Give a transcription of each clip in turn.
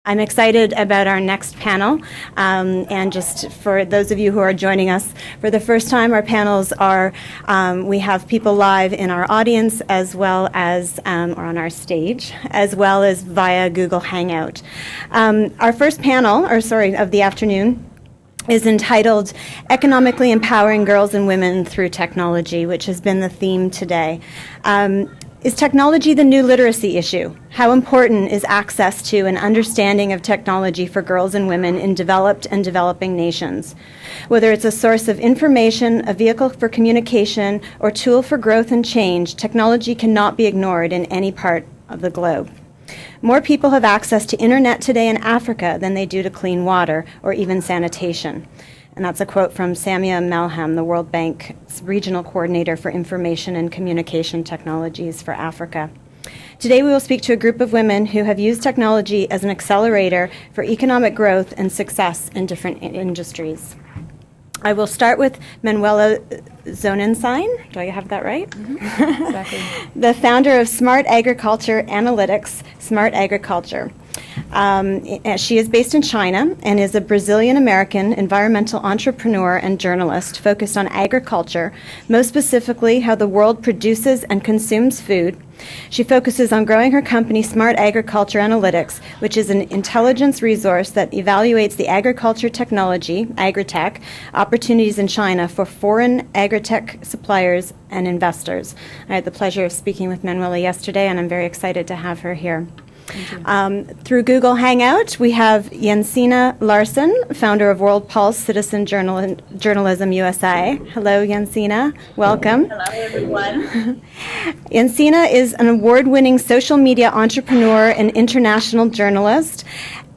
I'm excited about our next panel, and just for those of you who are joining us for the first time, our panels are, we have people live in our audience as well as, or on our stage, as well as via Google Hangout. Our first panel, of the afternoon, is entitled Economically Empowering Girls and Women Through Technology, which has been the theme today. Is technology the new literacy issue? How important is access to and understanding of technology for girls and women in developed and developing nations? Whether it's a source of information, a vehicle for communication, or tool for growth and change, technology cannot be ignored in any part of the globe. More people have access to internet today in Africa than they do to clean water or even sanitation. And that's a quote from Samia Melham, the World Bank's Regional Coordinator for Information and Communication Technologies for Africa. Today we will speak to a group of women who have used technology as an accelerator for economic growth and success in different industries. I will start with Manuela Zonenstein. Do I have that right? Mm-hmm. Exactly. The founder of Smart Agriculture Analytics, Smart Agriculture. She is based in China and is a Brazilian-American environmental entrepreneur and journalist focused on agriculture, most specifically how the world produces and consumes food. She focuses on growing her company Smart Agriculture Analytics, which is an intelligence resource that evaluates the agriculture technology, agritech, opportunities in China for foreign agritech suppliers and investors. I had the pleasure of speaking with Manuela yesterday, and I'm very excited to have her here. Through Google Hangout, we have Jensina Larsen, founder of World Pulse Citizen Journalism USA. Hello, Jensina. Welcome. Hello, everyone. Jensina is an award-winning social media entrepreneur and international journalist,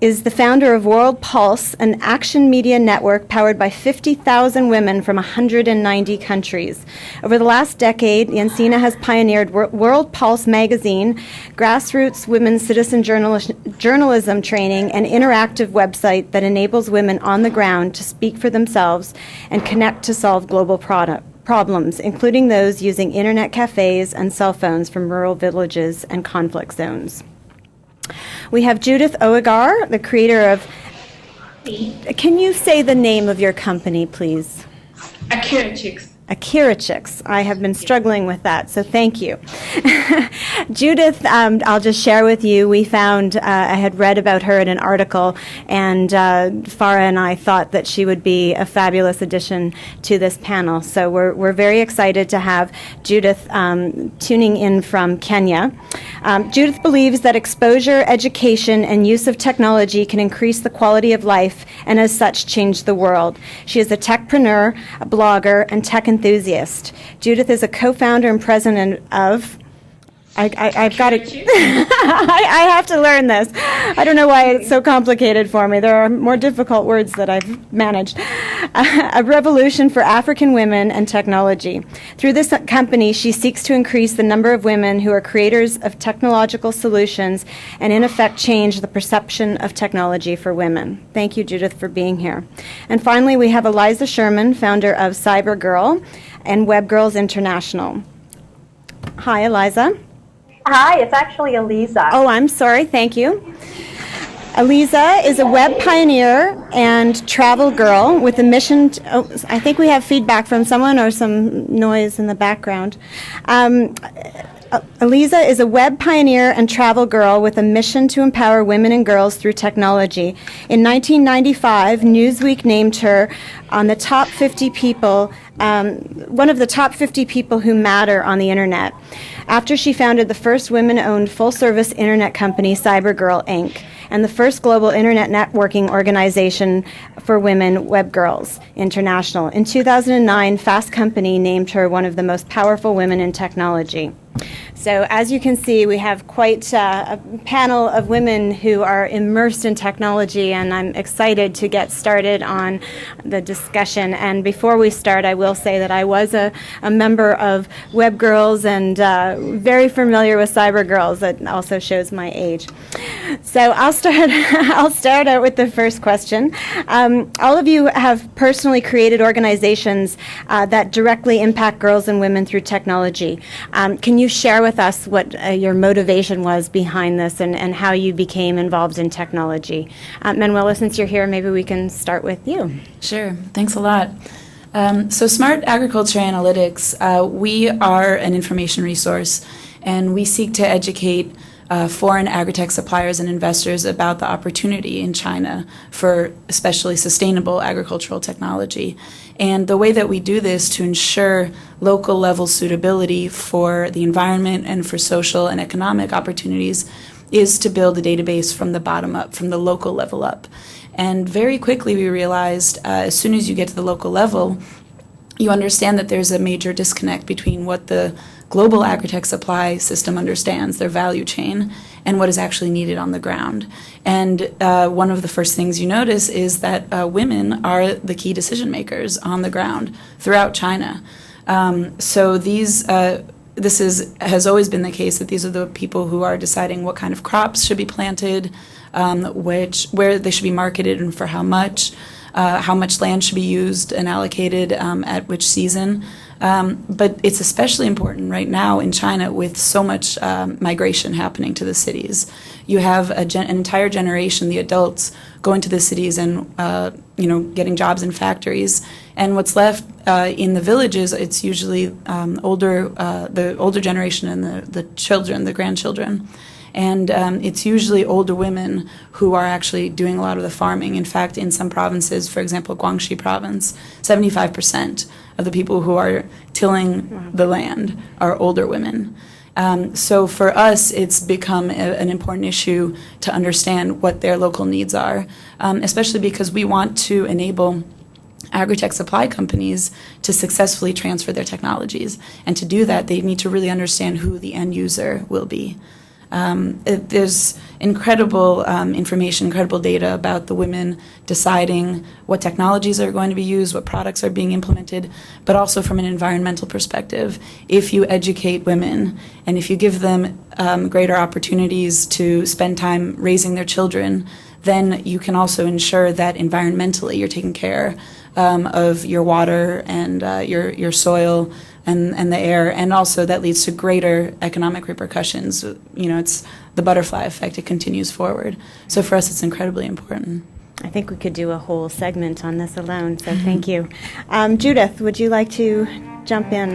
is the founder of World Pulse, an action media network powered by 50,000 women from 190 countries. Over the last decade, Jensina has pioneered World Pulse magazine, Grassroots women's citizen journalism training, an interactive website that enables women on the ground to speak for themselves and connect to solve global problems, including those using internet cafes and cell phones from rural villages and conflict zones. We have Judith Oegar, the creator of... Can you say the name of your company, please? Akira Chicks. Akira Chicks. I have been struggling with that, so thank you. Judith, I'll just share with you, we found, I had read about her in an article, and Farah and I thought that she would be a fabulous addition to this panel. So we're very excited to have Judith tuning in from Kenya. Judith believes that exposure, education, and use of technology can increase the quality of life and as such change the world. She is a techpreneur, a blogger, and tech enthusiast. Judith is a co-founder and president of... I've got to... I have to learn this. I don't know why it's so complicated for me. There are more difficult words that I've managed. A revolution for African women and technology. Through this company, she seeks to increase the number of women who are creators of technological solutions and, in effect, change the perception of technology for women. Thank you, Judith, for being here. And finally, we have Eliza Sherman, founder of Cyber Girl and Web Girls International. Hi, Eliza. Hi, it's actually Eliza. Oh, I'm sorry. Thank you. Eliza is a web pioneer and travel girl with a mission to, I think we have feedback from someone or some noise in the background. Eliza is a web pioneer and travel girl with a mission to empower women and girls through technology. In 1995, Newsweek named her on the top 50 people, one of the top 50 people who matter on the internet, after she founded the first women-owned full-service internet company, CyberGirl, Inc., and the first global internet networking organization for women, Web Girls International. In 2009, Fast Company named her one of the most powerful women in technology. So as you can see, we have quite a panel of women who are immersed in technology, and I'm excited to get started on the discussion. And before we start, I will say that I was a member of Web Girls and very familiar with Cyber Girls. That also shows my age. So I'll start out with the first question. All of you have personally created organizations that directly impact girls and women through technology. Can you share with us what your motivation was behind this and how you became involved in technology? Manuela, since you're here, maybe we can start with you. Sure. Thanks a lot. So Smart Agriculture Analytics, we are an information resource, and we seek to educate foreign agritech suppliers and investors about the opportunity in China for especially sustainable agricultural technology. And the way that we do this to ensure local level suitability for the environment and for social and economic opportunities is to build a database from the bottom up, from the local level up. And very quickly we realized as soon as you get to the local level, you understand that there's a major disconnect between what the global agritech supply system understands, their value chain, and what is actually needed on the ground. And one of the first things you notice is that women are the key decision makers on the ground throughout China. So this has always been the case that these are the people who are deciding what kind of crops should be planted, where they should be marketed and for how much land should be used and allocated at which season. But it's especially important right now in China with so much migration happening to the cities. You have an entire generation, the adults, going to the cities and getting jobs in factories. And what's left in the villages, it's usually the older generation and the children, the grandchildren. And it's usually older women who are actually doing a lot of the farming. In fact, in some provinces, for example, Guangxi province, 75% of the people who are tilling the land are older women. So for us, it's become an important issue to understand what their local needs are, especially because we want to enable agritech supply companies to successfully transfer their technologies. And to do that, they need to really understand who the end user will be. There's incredible information, incredible data about the women deciding what technologies are going to be used, what products are being implemented, but also from an environmental perspective. If you educate women and if you give them greater opportunities to spend time raising their children, then you can also ensure that environmentally you're taking care of your water and your soil and the air, and also that leads to greater economic repercussions. It's the butterfly effect. It continues forward. So for us, it's incredibly important. I think we could do a whole segment on this alone, so thank you. Judith, would you like to jump in?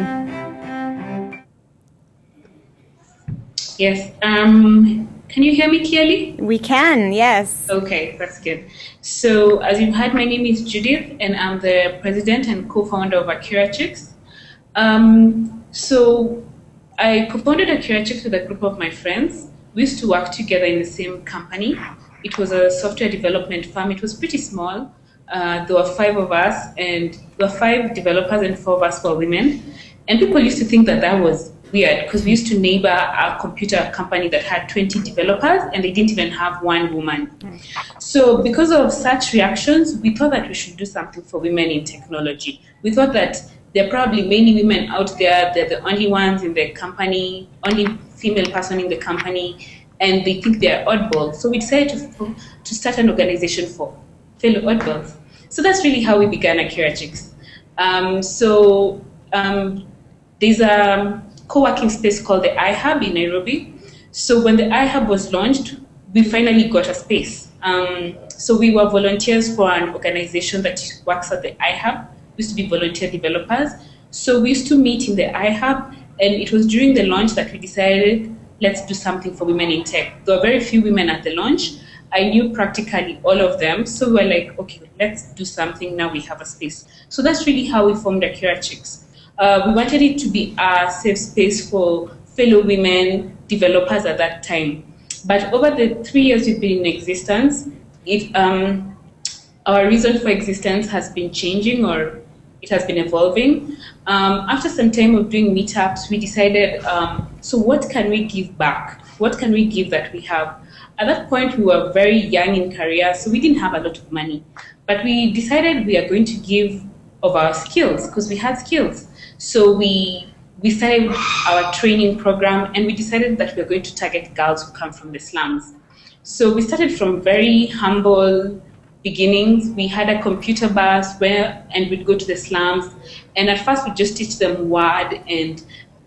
Yes. Can you hear me clearly? We can, yes. Okay, that's good. So as you've heard, my name is Judith, and I'm the president and co-founder of Grassroots. So I co-founded Grassroots with a group of my friends. We used to work together in the same company. It was a software development firm. It was pretty small. There were 5 of us, and there were 5 developers and 4 of us were women. And people used to think that that was weird because we used to neighbor a computer company that had 20 developers and they didn't even have 1 woman. So because of such reactions, we thought that we should do something for women in technology. We thought that there are probably many women out there, they're the only ones in the company, only female person in the company, and they think they're oddballs. So we decided to start an organization for fellow oddballs. So that's really how we began Grassroots. There's a co-working space called the iHub in Nairobi. So when the iHub was launched, we finally got a space. So we were volunteers for an organization that works at the iHub. We used to be volunteer developers. So we used to meet in the iHub, and it was during the launch that we decided, let's do something for women in tech. There were very few women at the launch. I knew practically all of them. So we were like, okay, let's do something. Now we have a space. So that's really how we formed Grassroots. We wanted it to be a safe space for fellow women developers at that time. But over the 3 years we've been in existence, our reason for existence has been changing, or it has been evolving. After some time of doing meetups, we decided, so what can we give back? What can we give that we have? At that point, we were very young in career, so we didn't have a lot of money. But we decided we are going to give of our skills because we had skills. So we started our training program, and we decided that we were going to target girls who come from the slums. So we started from very humble beginnings. We had a computer bus and we'd go to the slums. And at first, we'd just teach them Word and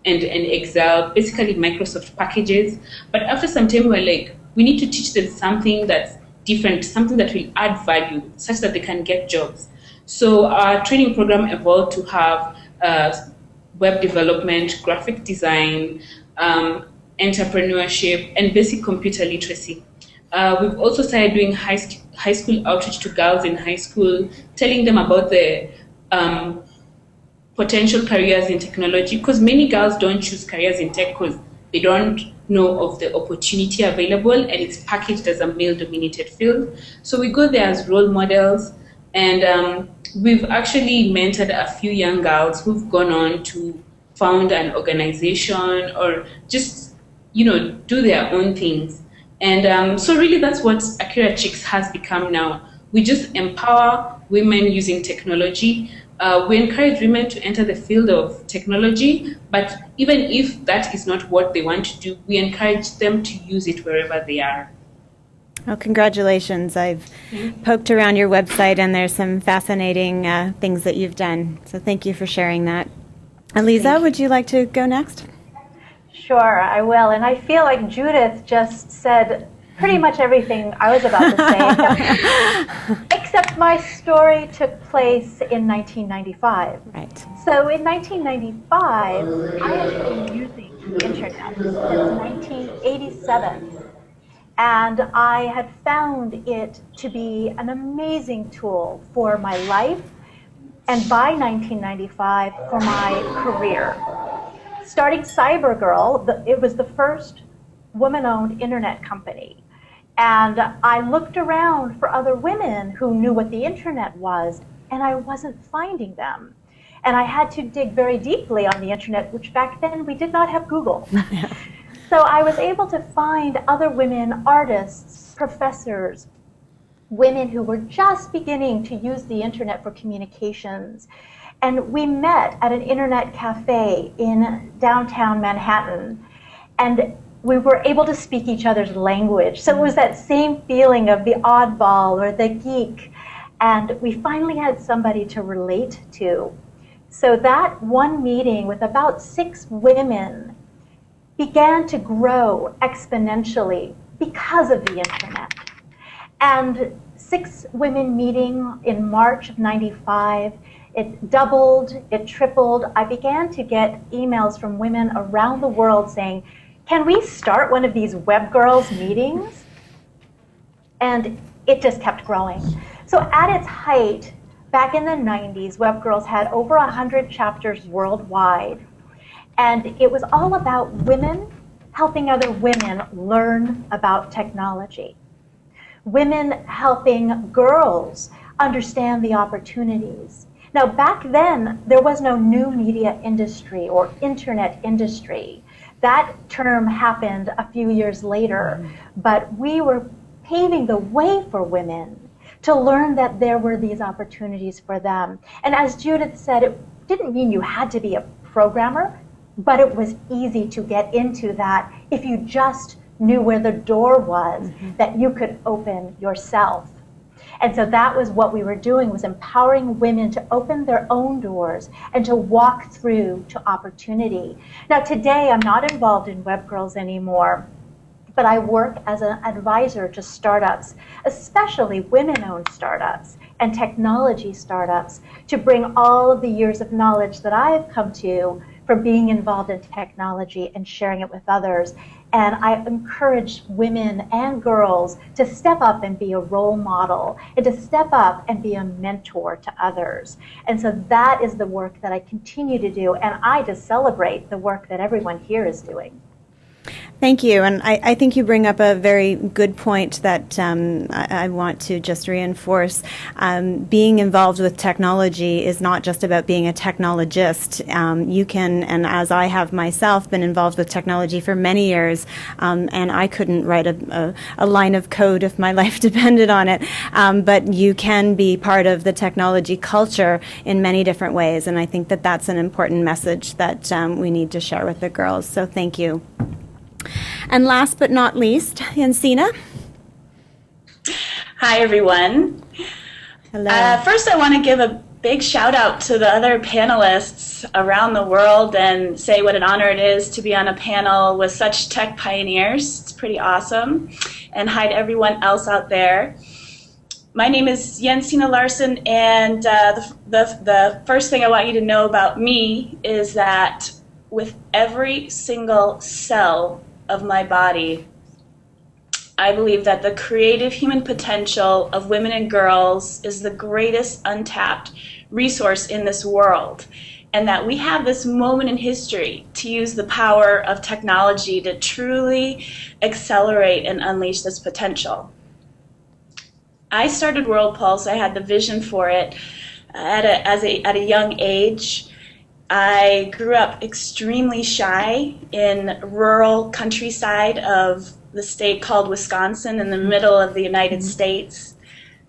Excel, basically Microsoft packages. But after some time, we were like, we need to teach them something that's different, something that will add value, such that they can get jobs. So our training program evolved to have web development, graphic design, entrepreneurship, and basic computer literacy. We've also started doing high school outreach to girls in high school, telling them about the potential careers in technology, because many girls don't choose careers in tech because they don't know of the opportunity available, and it's packaged as a male-dominated field. So we go there as role models, and we've actually mentored a few young girls who've gone on to found an organization or just, do their own things. And so really that's what Akira Chicks has become now. We just empower women using technology. We encourage women to enter the field of technology, but even if that is not what they want to do, we encourage them to use it wherever they are. Well, congratulations. I've poked around your website, and there's some fascinating things that you've done. So thank you for sharing that. Aliza, would you like to go next? Sure, I will. And I feel like Judith just said pretty much everything I was about to say, except my story took place in 1995. Right. So in 1995, I had been using the internet since 1987. And I had found it to be an amazing tool for my life, and by 1995, for my career. Starting CyberGirl, it was the first woman-owned internet company. And I looked around for other women who knew what the internet was, and I wasn't finding them. And I had to dig very deeply on the internet, which back then we did not have Google. So I was able to find other women, artists, professors, women who were just beginning to use the internet for communications. And we met at an internet cafe in downtown Manhattan, and we were able to speak each other's language. So it was that same feeling of the oddball or the geek, and we finally had somebody to relate to. So that one meeting with about 6 women began to grow exponentially because of the internet. And 6 women meeting in March of '95, it doubled, it tripled. I began to get emails from women around the world saying, can we start one of these web girls meetings? And it just kept growing. So at its height, back in the 90s, Web Girls had over 100 chapters worldwide. And it was all about women helping other women learn about technology. Women helping girls understand the opportunities. Now, back then, there was no new media industry or internet industry. That term happened a few years later, but we were paving the way for women to learn that there were these opportunities for them. And as Judith said, it didn't mean you had to be a programmer, but it was easy to get into that if you just knew where the door was that you could open yourself. And so that was what we were doing, was empowering women to open their own doors and to walk through to opportunity. Now today, I'm not involved in Web Girls anymore, but I work as an advisor to startups, especially women-owned startups and technology startups, to bring all of the years of knowledge that I've come to from being involved in technology and sharing it with others. And I encourage women and girls to step up and be a role model, and to step up and be a mentor to others. And so that is the work that I continue to do, and I just celebrate the work that everyone here is doing. Thank you. And I think you bring up a very good point that I want to just reinforce. Being involved with technology is not just about being a technologist. You can, and as I have myself been involved with technology for many years, and I couldn't write a line of code if my life depended on it, but you can be part of the technology culture in many different ways. And I think that that's an important message that we need to share with the girls. So thank you. And last but not least, Jensina. Hi, everyone. Hello. First, I want to give a big shout out to the other panelists around the world and say what an honor it is to be on a panel with such tech pioneers. It's pretty awesome. And hi to everyone else out there. My name is Jensina Larsen, and the first thing I want you to know about me is that with every single cell of my body, I believe that the creative human potential of women and girls is the greatest untapped resource in this world, and that we have this moment in history to use the power of technology to truly accelerate and unleash this potential. I started World Pulse. I had the vision for it at a young age. I grew up extremely shy in rural countryside of the state called Wisconsin in the middle of the United States.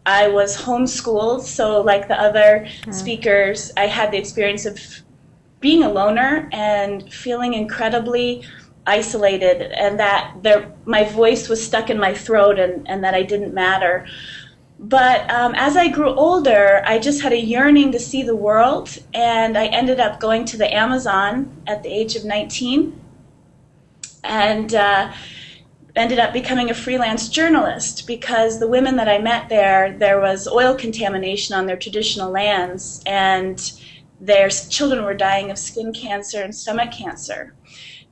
I was homeschooled, so like the other speakers, I had the experience of being a loner and feeling incredibly isolated, and that my voice was stuck in my throat and that I didn't matter. But as I grew older, I just had a yearning to see the world, and I ended up going to the Amazon at the age of 19 and ended up becoming a freelance journalist because the women that I met there was oil contamination on their traditional lands, and their children were dying of skin cancer and stomach cancer,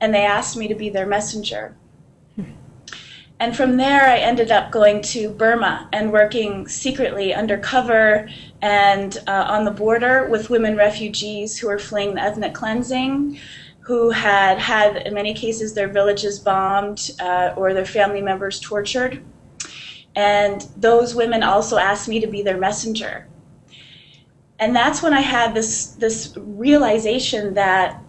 and they asked me to be their messenger. And from there, I ended up going to Burma and working secretly undercover and on the border with women refugees who were fleeing the ethnic cleansing, who had in many cases, their villages bombed or their family members tortured. And those women also asked me to be their messenger. And that's when I had this realization that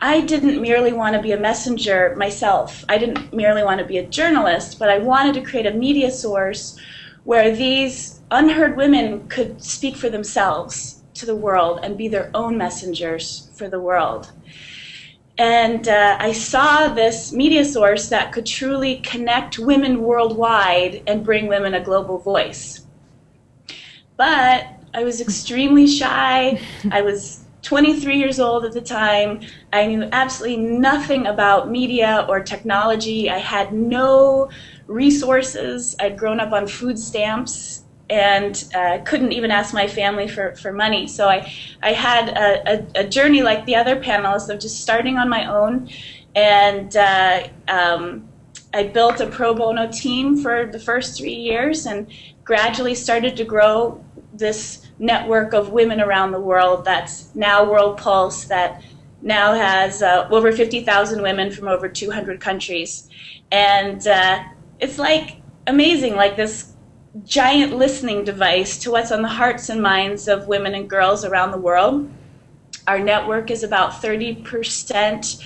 I didn't merely want to be a messenger myself. I didn't merely want to be a journalist, but I wanted to create a media source where these unheard women could speak for themselves to the world and be their own messengers for the world. And I saw this media source that could truly connect women worldwide and bring women a global voice. But I was extremely shy. I was 23 years old at the time. I knew absolutely nothing about media or technology. I had no resources. I'd grown up on food stamps and couldn't even ask my family for money. So I had a journey like the other panelists of just starting on my own. And I built a pro bono team for the first 3 years and gradually started to grow this network of women around the world that's now World Pulse, that now has over 50,000 women from over 200 countries. And it's like amazing, like this giant listening device to what's on the hearts and minds of women and girls around the world. Our network is about 30%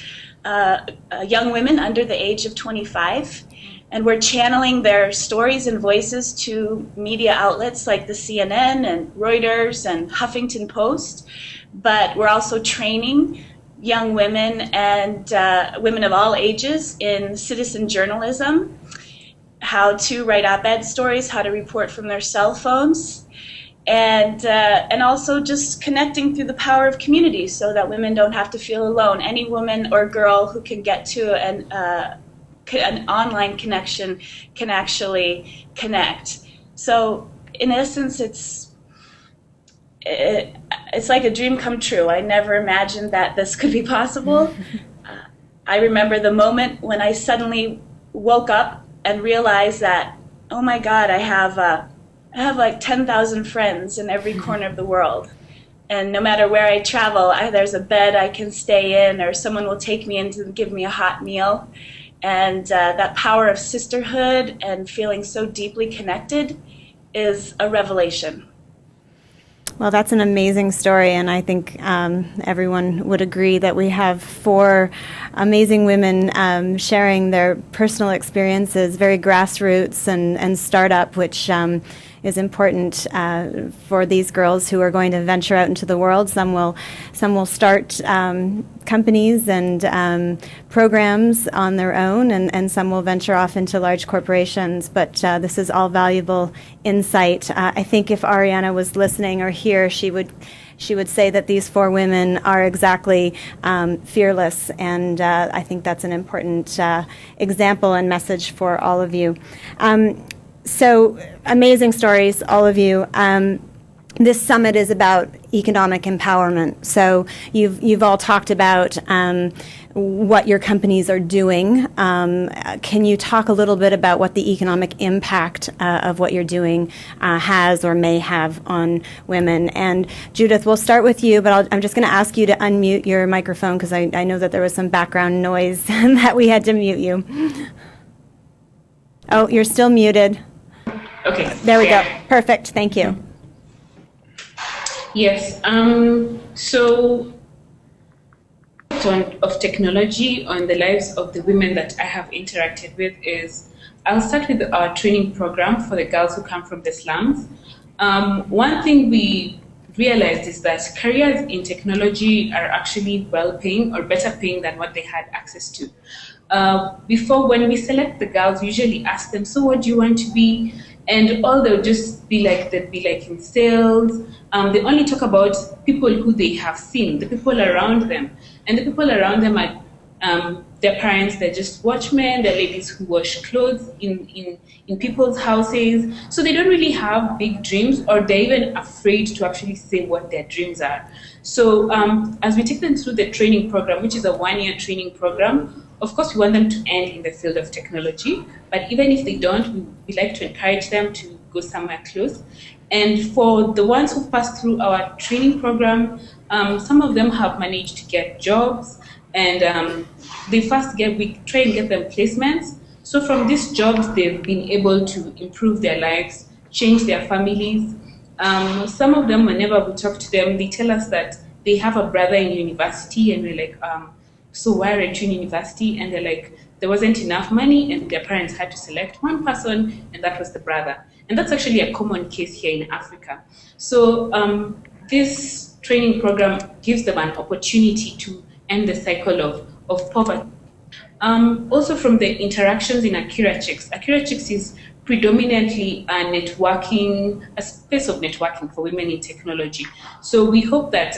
young women under the age of 25. And we're channeling their stories and voices to media outlets like the CNN and Reuters and Huffington Post. But we're also training young women and women of all ages in citizen journalism, how to write op-ed stories, how to report from their cell phones, and also just connecting through the power of community so that women don't have to feel alone. Any woman or girl who can get to an online connection can actually connect. So in essence, it's like a dream come true. I never imagined that this could be possible. I remember the moment when I suddenly woke up and realized that, oh my God, I have like 10,000 friends in every corner of the world. And no matter where I travel, there's a bed I can stay in, or someone will take me in to give me a hot meal. And that power of sisterhood and feeling so deeply connected is a revelation. Well, that's an amazing story, and I think everyone would agree that we have 4 amazing women sharing their personal experiences, very grassroots and startup, which is important for these girls who are going to venture out into the world. Some will start companies and programs on their own, and some will venture off into large corporations. But this is all valuable insight. I think if Ariana was listening or here, she would say that these 4 women are exactly fearless, and I think that's an important example and message for all of you. So amazing stories, all of you. This summit is about economic empowerment. So you've all talked about what your companies are doing. Can you talk a little bit about what the economic impact of what you're doing has or may have on women? And Judith, we'll start with you, but I'm just going to ask you to unmute your microphone because I know that there was some background noise and that we had to mute you. Oh, you're still muted. Okay. There we go. Perfect. Thank you. Yes. So, of technology on the lives of the women that I have interacted with is, I'll start with our training program for the girls who come from the slums. One thing we realized is that careers in technology are actually well-paying or better paying than what they had access to. Before, when we select the girls, we usually ask them, so what do you want to be? And all they'll just be like, they'd be like in sales. They only talk about people who they have seen, the people around them. And the people around them are their parents, they're just watchmen, they're ladies who wash clothes in people's houses. So they don't really have big dreams, or they're even afraid to actually say what their dreams are. So as we take them through the training program, which is a 1-year training program, of course, we want them to end in the field of technology, but even if they don't, we like to encourage them to go somewhere close. And for the ones who pass through our training program, some of them have managed to get jobs, and we try and get them placements. So from these jobs, they've been able to improve their lives, change their families. Some of them, whenever we talk to them, they tell us that they have a brother in university, and we're like, so why aren't you in university? And they're like, there wasn't enough money, and their parents had to select one person, and that was the brother. And that's actually a common case here in Africa. So this training program gives them an opportunity to end the cycle of poverty. Also from the interactions in Akira Chicks is predominantly a space of networking for women in technology. So we hope that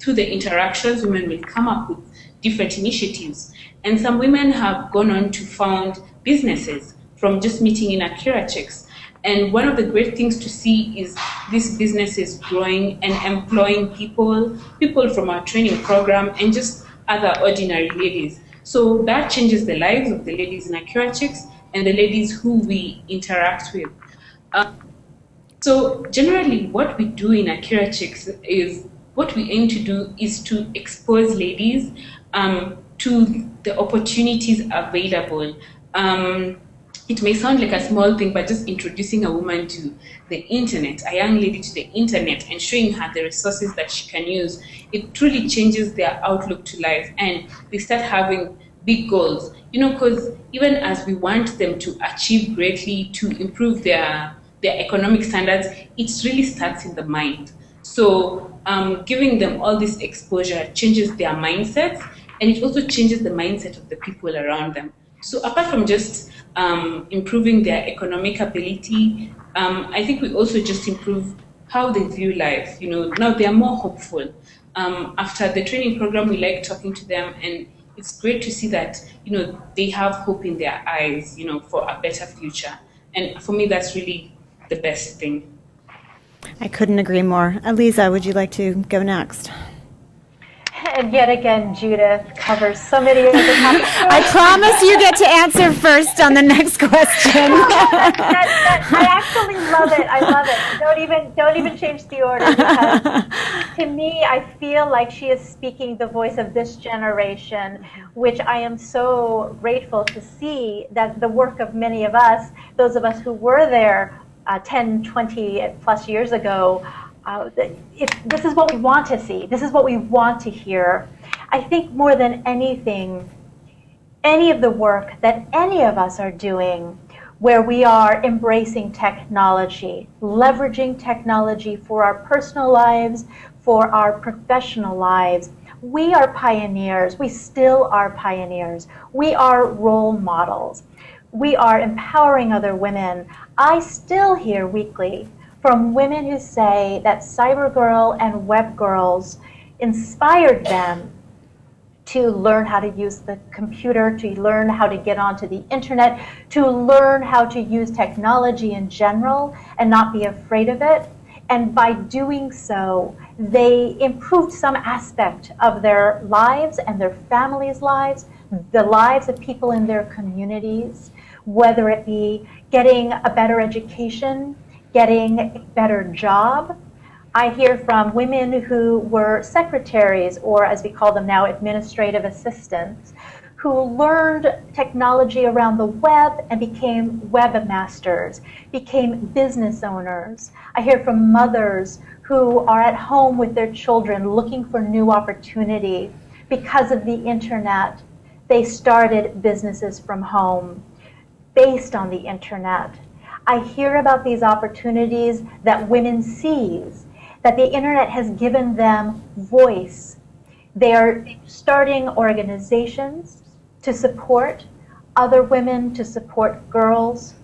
through the interactions, women will come up with different initiatives. And some women have gone on to found businesses from just meeting in Akira Chicks. And one of the great things to see is these businesses growing and employing people from our training program and just other ordinary ladies. So that changes the lives of the ladies in Akira Chicks and the ladies who we interact with. So generally what we do in Akira Chicks is, what we aim to do is to expose ladies to the opportunities available. It may sound like a small thing, but just introducing a woman to the internet, a young lady to the internet, and showing her the resources that she can use, it truly changes their outlook to life, and they start having big goals. Because even as we want them to achieve greatly, to improve their economic standards, it really starts in the mind. So giving them all this exposure changes their mindsets, and it also changes the mindset of the people around them. So apart from just improving their economic ability, I think we also just improve how they view life. Now they are more hopeful. After the training program, we like talking to them, and it's great to see that, they have hope in their eyes, for a better future. And for me, that's really the best thing. I couldn't agree more. Aliza, would you like to go next? And yet again, Judith covers so many of the topics. I promise you get to answer first on the next question. I actually love it. I love it. Don't even change the order, because to me, I feel like she is speaking the voice of this generation, which I am so grateful to see that the work of many of us, those of us who were there 10, 20 plus years ago, this is what we want to see. This is what we want to hear. I think more than anything, any of the work that any of us are doing where we are embracing technology, leveraging technology for our personal lives, for our professional lives, we are pioneers. We still are pioneers. We are role models. We are empowering other women. I still hear weekly from women who say that Cybergirl and WebGirls inspired them to learn how to use the computer, to learn how to get onto the internet, to learn how to use technology in general and not be afraid of it. And by doing so, they improved some aspect of their lives and their families' lives, the lives of people in their communities, whether it be getting a better education, getting a better job. I hear from women who were secretaries, or as we call them now, administrative assistants, who learned technology around the web and became webmasters, became business owners. I hear from mothers who are at home with their children looking for new opportunity. Because of the internet, they started businesses from home based on the internet. I hear about these opportunities that women seize, that the internet has given them voice. They are starting organizations to support other women, to support girls.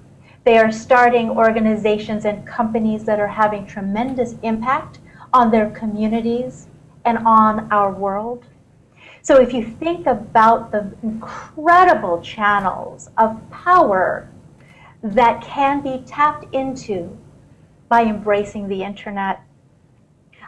They are starting organizations and companies that are having tremendous impact on their communities and on our world. So if you think about the incredible channels of power that can be tapped into by embracing the internet,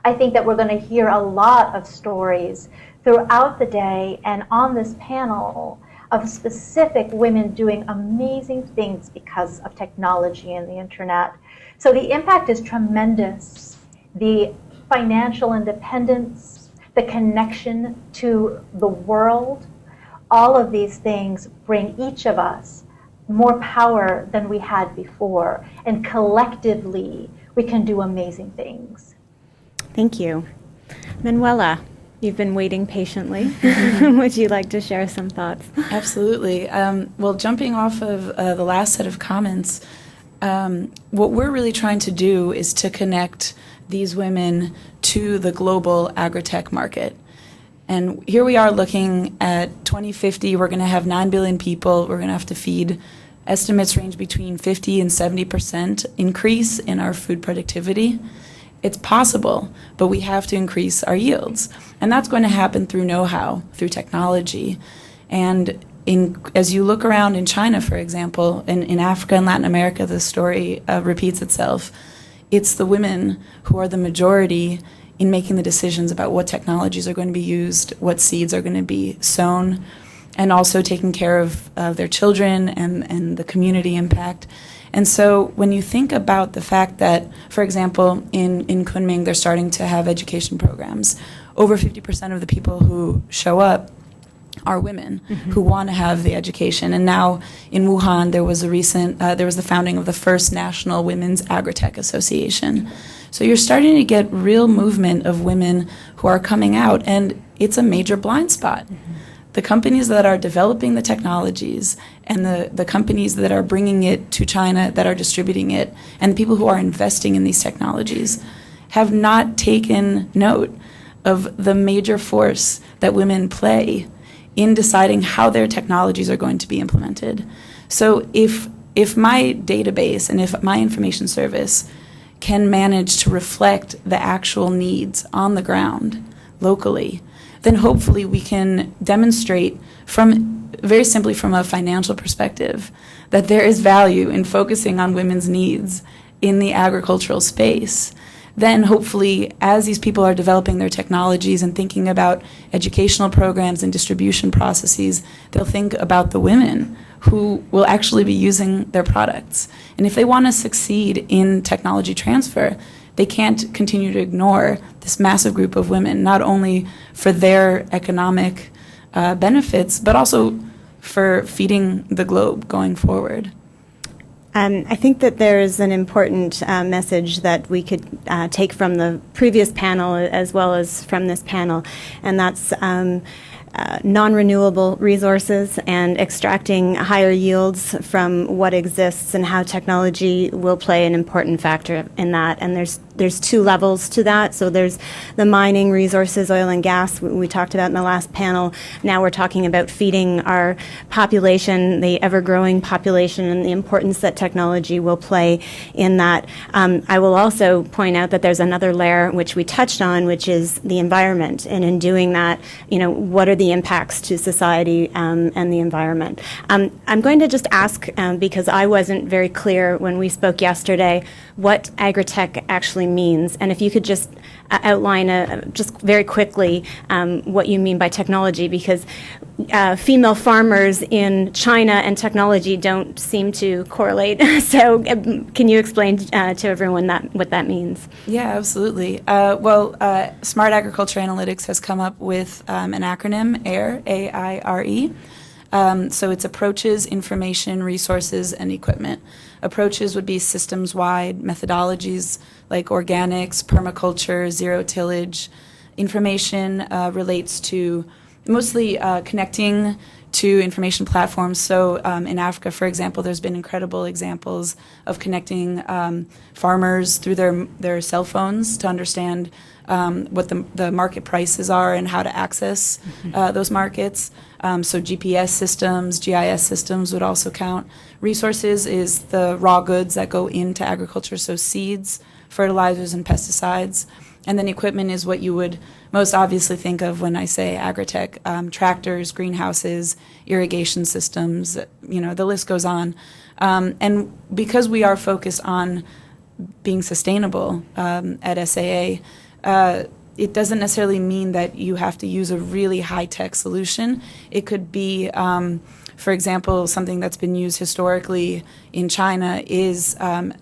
I think that we're going to hear a lot of stories throughout the day and on this panel of specific women doing amazing things because of technology and the internet. So the impact is tremendous. The financial independence, the connection to the world, all of these things bring each of us more power than we had before. And collectively, we can do amazing things. Thank you. Manuela, you've been waiting patiently. Would you like to share some thoughts? Absolutely. Well, jumping off of the last set of comments, what we're really trying to do is to connect these women to the global agri-tech market. And here we are looking at 2050, we're going to have 9 billion people, we're going to have to feed. Estimates range between 50 and 70% increase in our food productivity. It's possible, but we have to increase our yields. And that's going to happen through know-how, through technology. And as you look around in China, for example, in Africa and Latin America, the story repeats itself. It's the women who are the majority in making the decisions about what technologies are going to be used, what seeds are going to be sown, and also taking care of their children and the community impact. And so when you think about the fact that, for example, in Kunming, they're starting to have education programs, over 50% of the people who show up are women who want to have the education. And now in Wuhan, there was the founding of the first National Women's Agri-Tech Association. So you're starting to get real movement of women who are coming out, and it's a major blind spot. The companies that are developing the technologies and the companies that are bringing it to China, that are distributing it, and the people who are investing in these technologies have not taken note of the major force that women play in deciding how their technologies are going to be implemented. So if my database and if my information service can manage to reflect the actual needs on the ground locally, then hopefully we can demonstrate very simply from a financial perspective that there is value in focusing on women's needs in the agricultural space. then hopefully as these people are developing their technologies and thinking about educational programs and distribution processes, they'll think about the women who will actually be using their products. And if they want to succeed in technology transfer, they can't continue to ignore this massive group of women, not only for their economic benefits, but also for feeding the globe going forward. I think that there's an important message that we could take from the previous panel as well as from this panel, and that's non-renewable resources and extracting higher yields from what exists, and how technology will play an important factor in that. And there's two levels to that. So there's the mining resources, oil and gas, we talked about in the last panel. Now we're talking about feeding our population, the ever-growing population, and the importance that technology will play in that. I will also point out that there's another layer which we touched on, which is the environment. And in doing that, what are the impacts to society and the environment? I'm going to just ask, because I wasn't very clear when we spoke yesterday, what agritech actually means. And if you could just outline just very quickly what you mean by technology, because female farmers in China and technology don't seem to correlate. So can you explain to everyone what that means? Yeah, absolutely. Smart Agriculture Analytics has come up with an acronym, AIRE, A-I-R-E. So it's approaches, information, resources, and equipment. Approaches would be systems-wide methodologies like organics, permaculture, zero tillage. Information relates to mostly connecting to information platforms. So in Africa, for example, there's been incredible examples of connecting farmers through their cell phones to understand what the market prices are and how to access those markets. So GPS systems, GIS systems would also count. Resources is the raw goods that go into agriculture, so seeds, fertilizers, and pesticides. And then equipment is what you would most obviously think of when I say agritech, tractors, greenhouses, irrigation systems, the list goes on. And because we are focused on being sustainable at SAA, it doesn't necessarily mean that you have to use a really high-tech solution. It could be, for example, something that's been used historically in China is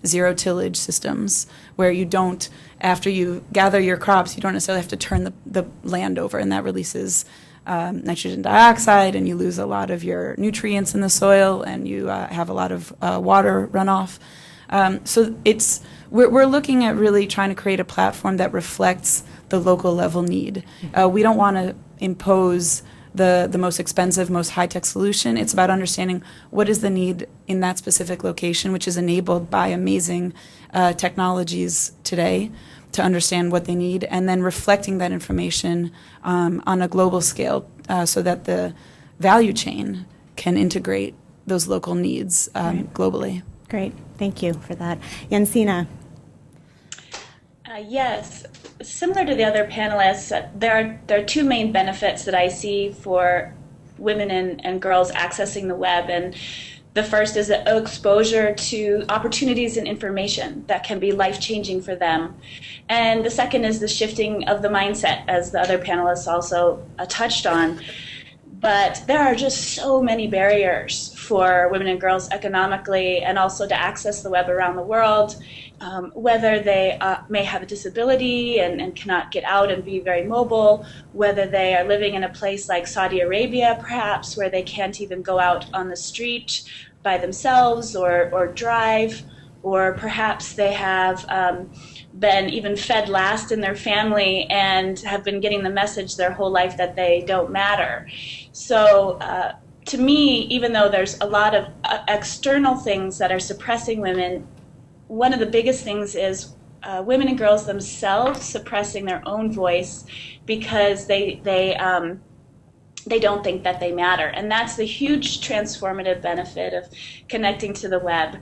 zero tillage systems, where you don't, after you gather your crops, you don't necessarily have to turn the land over, and that releases nitrogen dioxide, and you lose a lot of your nutrients in the soil, and you have a lot of water runoff. So we're looking at really trying to create a platform that reflects the local level need. We don't want to impose the most expensive, most high-tech solution. It's about understanding what is the need in that specific location, which is enabled by amazing technologies today to understand what they need, and then reflecting that information on a global scale so that the value chain can integrate those local needs globally. Great. Thank you for that. Jensina. Yes. Similar to the other panelists, there are two main benefits that I see for women and girls accessing the web. And the first is the exposure to opportunities and information that can be life-changing for them. And the second is the shifting of the mindset, as the other panelists also touched on. But there are just so many barriers for women and girls economically, and also to access the web around the world, whether they may have a disability and cannot get out and be very mobile, whether they are living in a place like Saudi Arabia, perhaps, where they can't even go out on the street by themselves or drive, or perhaps they have been even fed last in their family and have been getting the message their whole life that they don't matter. So to me, even though there's a lot of external things that are suppressing women, one of the biggest things is women and girls themselves suppressing their own voice because they don't think that they matter. And that's the huge transformative benefit of connecting to the web.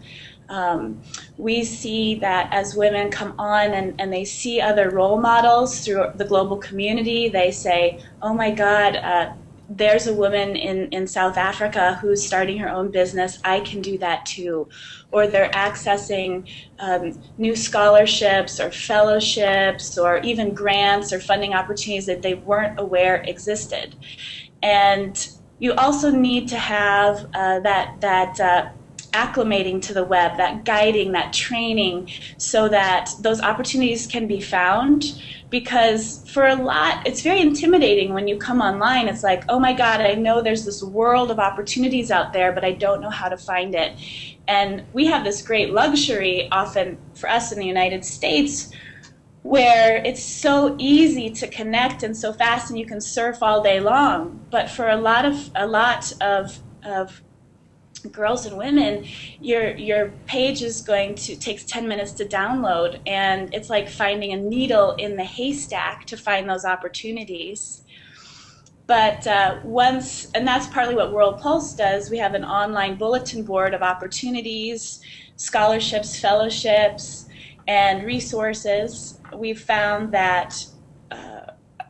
We see that as women come on and they see other role models through the global community, they say, oh my God, there's a woman in South Africa who's starting her own business, I can do that too. Or they're accessing new scholarships or fellowships or even grants or funding opportunities that they weren't aware existed. And you also need to have that acclimating to the web, that guiding, that training, so that those opportunities can be found. Because for a lot, it's very intimidating when you come online. It's like, oh my God, I know there's this world of opportunities out there, but I don't know how to find it. And we have this great luxury, often for us in the United States, where it's so easy to connect and so fast, and you can surf all day long. But for a lot of girls and women, your page is takes 10 minutes to download, and it's like finding a needle in the haystack to find those opportunities. But and that's partly what World Pulse does. We have an online bulletin board of opportunities, scholarships, fellowships, and resources. We've found that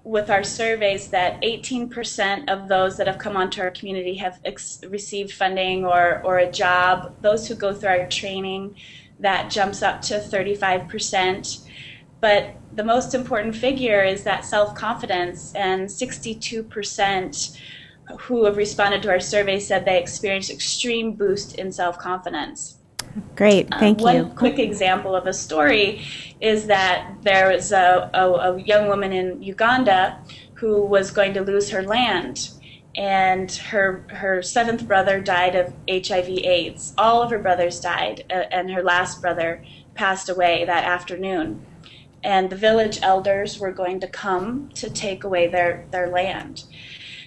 with our surveys that 18% of those that have come onto our community have received funding or a job. Those who go through our training, that jumps up to 35%. But the most important figure is that self-confidence, and 62% who have responded to our survey said they experienced extreme boost in self-confidence. Great, thank you. One quick example of a story is that there was a young woman in Uganda who was going to lose her land, and her seventh brother died of HIV/AIDS. All of her brothers died, and her last brother passed away that afternoon. And the village elders were going to come to take away their land.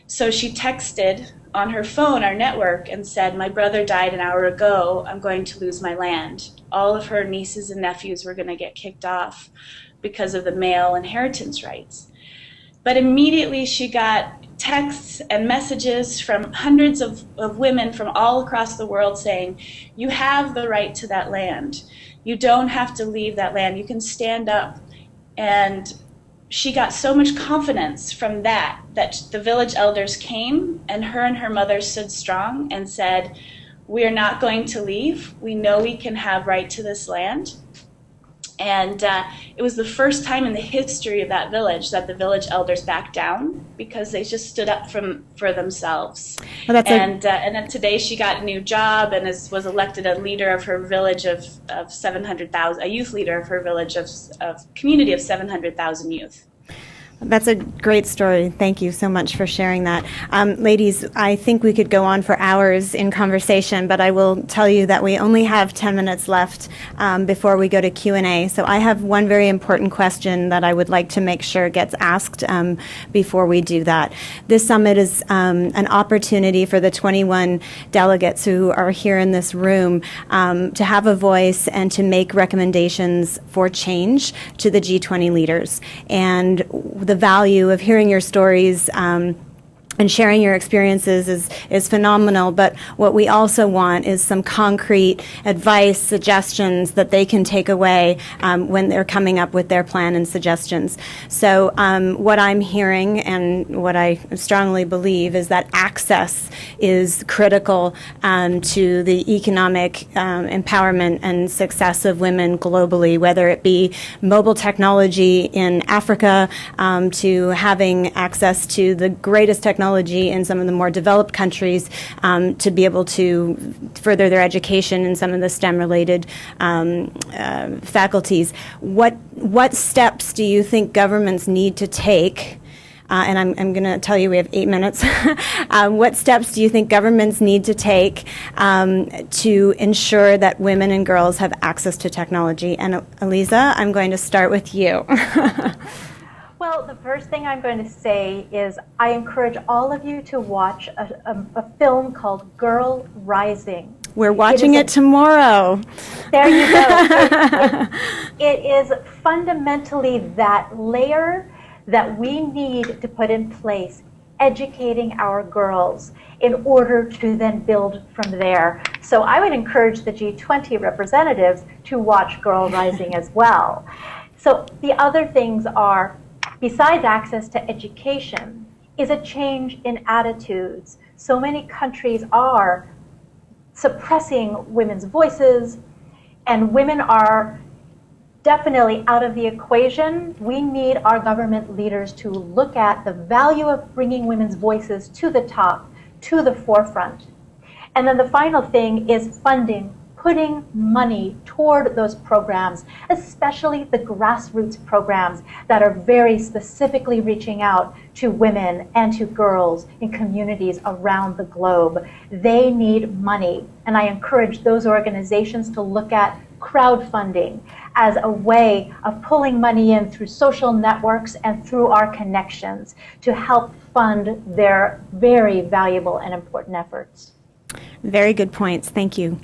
So she texted on her phone, our network, and said, my brother died an hour ago, I'm going to lose my land. All of her nieces and nephews were going to get kicked off because of the male inheritance rights. But immediately she got texts and messages from hundreds of women from all across the world saying, you have the right to that land. You don't have to leave that land. You can stand up. And she got so much confidence from that the village elders came, and her mother stood strong and said, we are not going to leave. We know we can have right to this land. And it was the first time in the history of that village that the village elders backed down, because they just stood up for themselves. Well, and then today she got a new job and was elected a leader of her village of 700,000, a youth leader of her village of community of 700,000 youth. That's a great story. Thank you so much for sharing that. Ladies, I think we could go on for hours in conversation, but I will tell you that we only have 10 minutes left before we go to Q&A. So I have one very important question that I would like to make sure gets asked before we do that. This summit is an opportunity for the 21 delegates who are here in this room to have a voice and to make recommendations for change to the G20 leaders. And the value of hearing your stories and sharing your experiences is phenomenal, but what we also want is some concrete advice, suggestions that they can take away when they're coming up with their plan and suggestions. So what I'm hearing and what I strongly believe is that access is critical to the economic empowerment and success of women globally, whether it be mobile technology in Africa to having access to the greatest technology in some of the more developed countries to be able to further their education in some of the STEM-related faculties. What steps do you think governments need to take? And I'm going to tell you we have 8 minutes. What steps do you think governments need to take to ensure that women and girls have access to technology? And Eliza, I'm going to start with you. Well, the first thing I'm going to say is I encourage all of you to watch a film called Girl Rising. We're watching it tomorrow. There you go. It is fundamentally that layer that we need to put in place, educating our girls in order to then build from there. So I would encourage the G20 representatives to watch Girl Rising as well. So the other things are, besides access to education, is a change in attitudes. So many countries are suppressing women's voices, and women are definitely out of the equation. We need our government leaders to look at the value of bringing women's voices to the top, to the forefront. And then the final thing is funding, putting money toward those programs, especially the grassroots programs that are very specifically reaching out to women and to girls in communities around the globe. They need money, and I encourage those organizations to look at crowdfunding as a way of pulling money in through social networks and through our connections to help fund their very valuable and important efforts. Very good points. Thank you.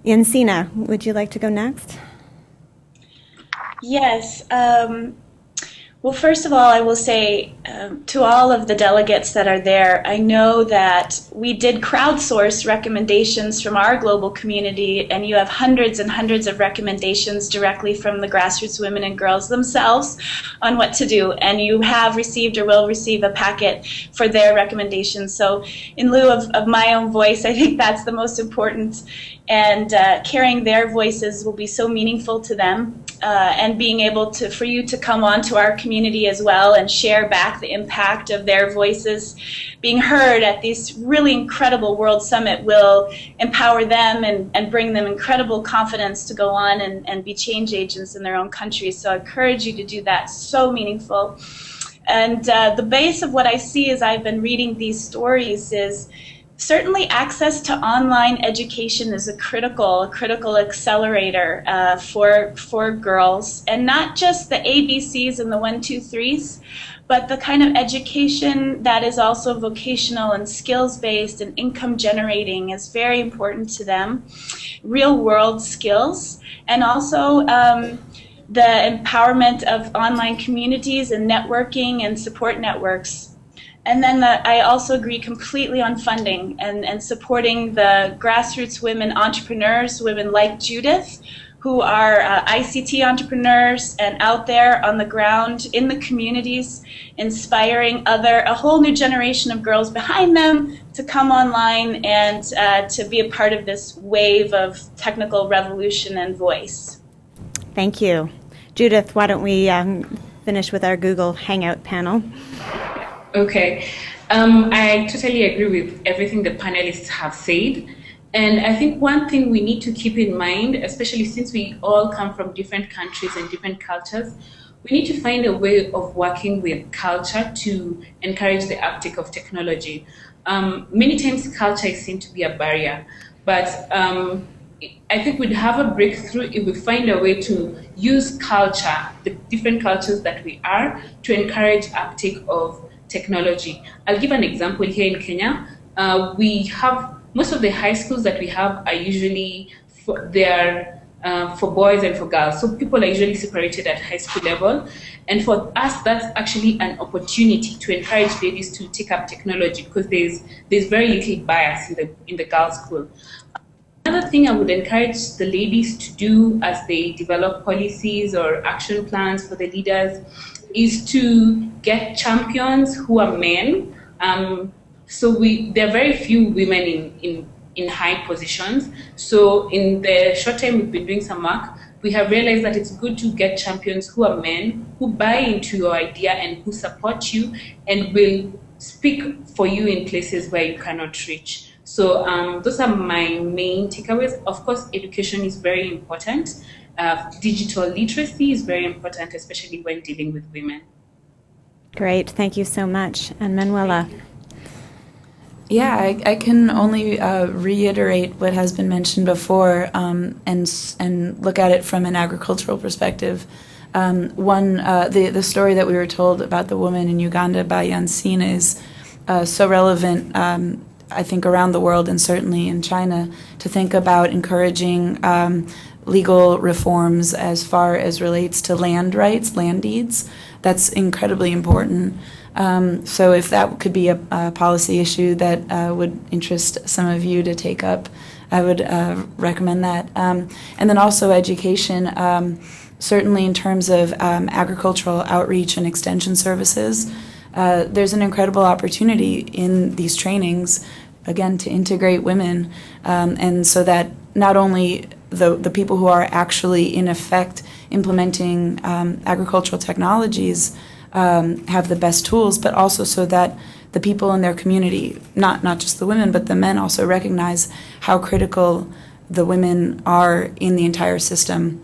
Yansina, would you like to go next? Yes. Well, first of all, I will say to all of the delegates that are there, I know that we did crowdsource recommendations from our global community, and you have hundreds and hundreds of recommendations directly from the grassroots women and girls themselves on what to do, and you have received or will receive a packet for their recommendations. So in lieu of my own voice, I think that's the most important, and carrying their voices will be so meaningful to them. And being able for you to come on to our community as well and share back the impact of their voices being heard at this really incredible World Summit will empower them and bring them incredible confidence to go on and be change agents in their own countries. So I encourage you to do that. So meaningful. And the base of what I see as I've been reading these stories is certainly access to online education is a critical accelerator for girls, and not just the ABCs and the 1, 2, 3s, but the kind of education that is also vocational and skills-based and income generating is very important to them. Real world skills, and also the empowerment of online communities and networking and support networks. And then I also agree completely on funding and supporting the grassroots women entrepreneurs, women like Judith, who are ICT entrepreneurs and out there on the ground in the communities, inspiring a whole new generation of girls behind them to come online and to be a part of this wave of technical revolution and voice. Thank you. Judith, why don't we finish with our Google Hangout panel? Okay. I totally agree with everything the panelists have said. And I think one thing we need to keep in mind, especially since we all come from different countries and different cultures, we need to find a way of working with culture to encourage the uptake of technology. Many times culture is seen to be a barrier, but I think we'd have a breakthrough if we find a way to use culture, the different cultures that we are, to encourage uptake of technology. I'll give an example here in Kenya. We have most of the high schools that we have are usually for boys and for girls. So people are usually separated at high school level. And for us, that's actually an opportunity to encourage ladies to take up technology because there's very little bias in the girls' school. Another thing I would encourage the ladies to do as they develop policies or action plans for the leaders is to get champions who are men. There are very few women in high positions. So in the short time we've been doing some work, we have realized that it's good to get champions who are men, who buy into your idea and who support you and will speak for you in places where you cannot reach. So those are my main takeaways. Of course, education is very important. Digital literacy is very important, especially when dealing with women. Great, thank you so much. And Manuela? Yeah, I can only reiterate what has been mentioned before and look at it from an agricultural perspective. The story that we were told about the woman in Uganda by Yansina is so relevant, I think, around the world and certainly in China, to think about encouraging legal reforms as far as relates to land rights, land deeds. That's incredibly important. So if that could be a policy issue that would interest some of you to take up, I would recommend that. And then also education, certainly in terms of agricultural outreach and extension services. there's an incredible opportunity in these trainings, again, to integrate women, and so that not only the people who are actually in effect implementing agricultural technologies have the best tools, but also so that the people in their community, not just the women, but the men also recognize how critical the women are in the entire system.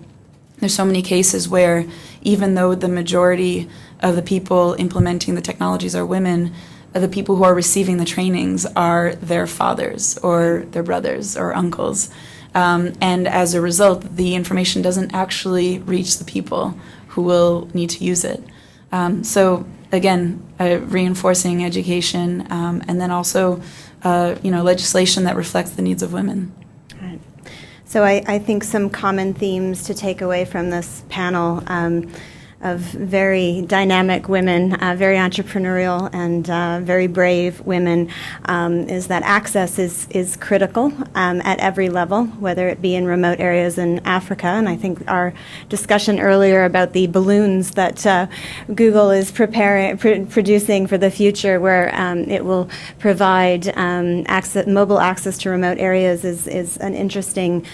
There's so many cases where even though the majority of the people implementing the technologies are women, the people who are receiving the trainings are their fathers or their brothers or uncles. And as a result, the information doesn't actually reach the people who will need to use it. So again, reinforcing education, and then also, legislation that reflects the needs of women. Right. So I think some common themes to take away from this panel of very dynamic women, very entrepreneurial and very brave women, is that access is critical at every level, whether it be in remote areas in Africa. And I think our discussion earlier about the balloons that Google is producing for the future, where it will provide mobile access to remote areas, is an interesting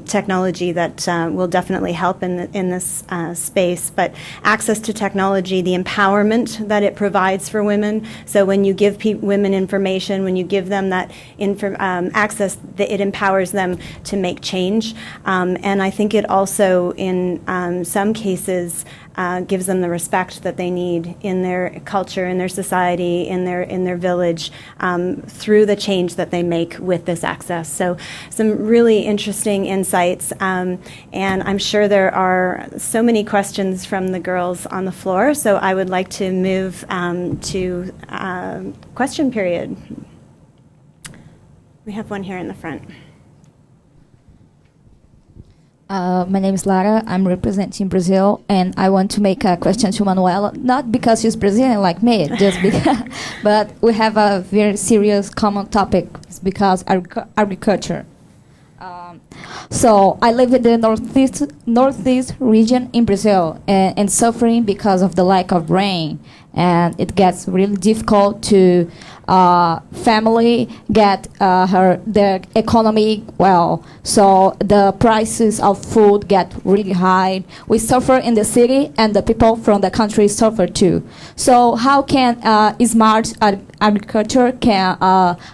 technology that will definitely help in this space. But access to technology, the empowerment that it provides for women. So when you give women information, when you give them that access, it empowers them to make change. And I think it also, in some cases, gives them the respect that they need in their culture, in their society, in their village, through the change that they make with this access. So some really interesting insights, and I'm sure there are so many questions from the girls on the floor, so I would like to move to question period. We have one here in the front. My name is Lara. I'm representing Brazil, and I want to make a question to Manuela, not because she's Brazilian like me, just because, but we have a very serious common topic, because agriculture. So I live in the northeast region in Brazil, and suffering because of the lack of rain, and it gets really difficult to family get their economy well. So the prices of food get really high. We suffer in the city, and the people from the country suffer too. So how can smart agriculture can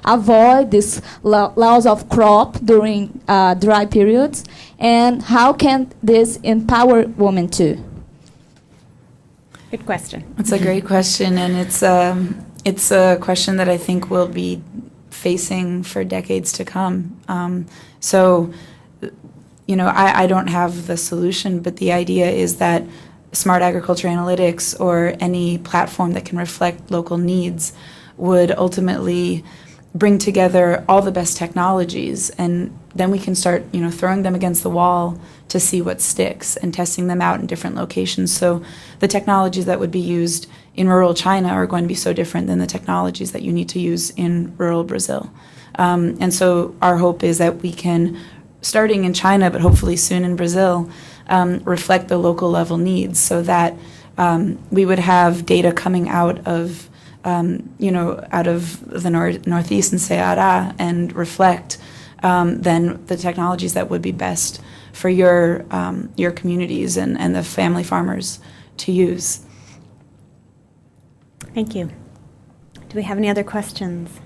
avoid this loss of crop during dry periods, and how can this empower women too? Good question. It's a great question, and it's a question that I think we'll be facing for decades to come. I don't have the solution, but the idea is that smart agriculture analytics or any platform that can reflect local needs would ultimately bring together all the best technologies, and then we can start, throwing them against the wall to see what sticks and testing them out in different locations. So the technologies that would be used in rural China are going to be so different than the technologies that you need to use in rural Brazil. And so our hope is that we can, starting in China, but hopefully soon in Brazil, reflect the local level needs, so that we would have data coming out of out of the Northeast and Ceará and reflect then the technologies that would be best for your communities and the family farmers to use. Thank you. Do we have any other questions?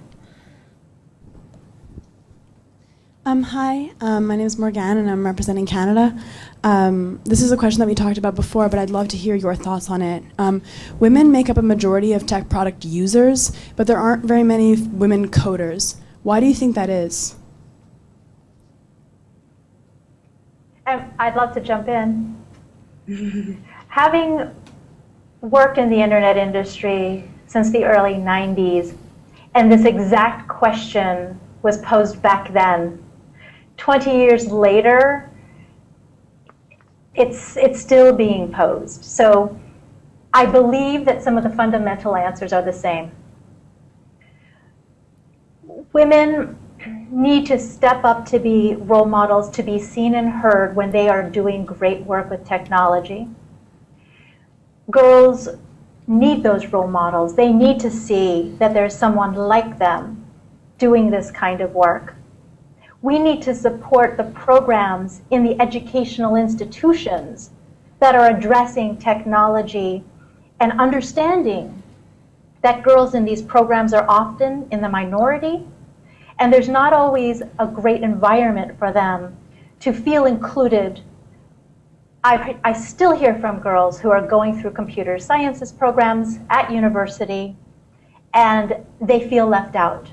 Hi, my name is Morgane, and I'm representing Canada. This is a question that we talked about before, but I'd love to hear your thoughts on it. Women make up a majority of tech product users, but there aren't very many women coders. Why do you think that is? I'd love to jump in. Having worked in the internet industry since the early 90s, and this exact question was posed back then, 20 years later, it's still being posed. So I believe that some of the fundamental answers are the same. Women need to step up to be role models, to be seen and heard when they are doing great work with technology. Girls need those role models. They need to see that there's someone like them doing this kind of work. We need to support the programs in the educational institutions that are addressing technology and understanding that girls in these programs are often in the minority, and there's not always a great environment for them to feel included. I still hear from girls who are going through computer sciences programs at university, and they feel left out.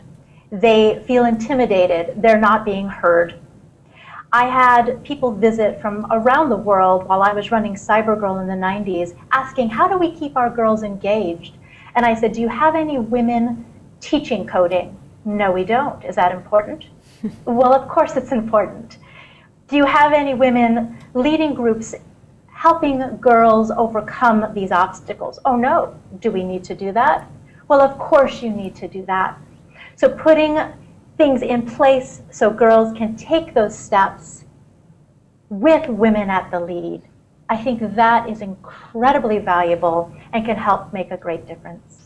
They feel intimidated. They're not being heard. I had people visit from around the world while I was running CyberGirl in the 90s, asking, how do we keep our girls engaged? And I said, do you have any women teaching coding? No, we don't. Is that important? Well, of course it's important. Do you have any women leading groups helping girls overcome these obstacles? Oh no. Do we need to do that? Well, of course you need to do that. So putting things in place so girls can take those steps with women at the lead, I think that is incredibly valuable and can help make a great difference.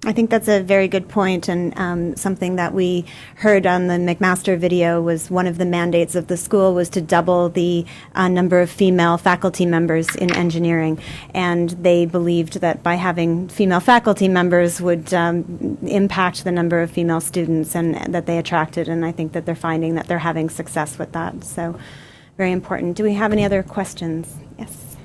I think that's a very good point, and something that we heard on the McMaster video was one of the mandates of the school was to double the number of female faculty members in engineering, and they believed that by having female faculty members would impact the number of female students and that they attracted, and I think that they're finding that they're having success with that. So very important. Do we have any other questions? Yes.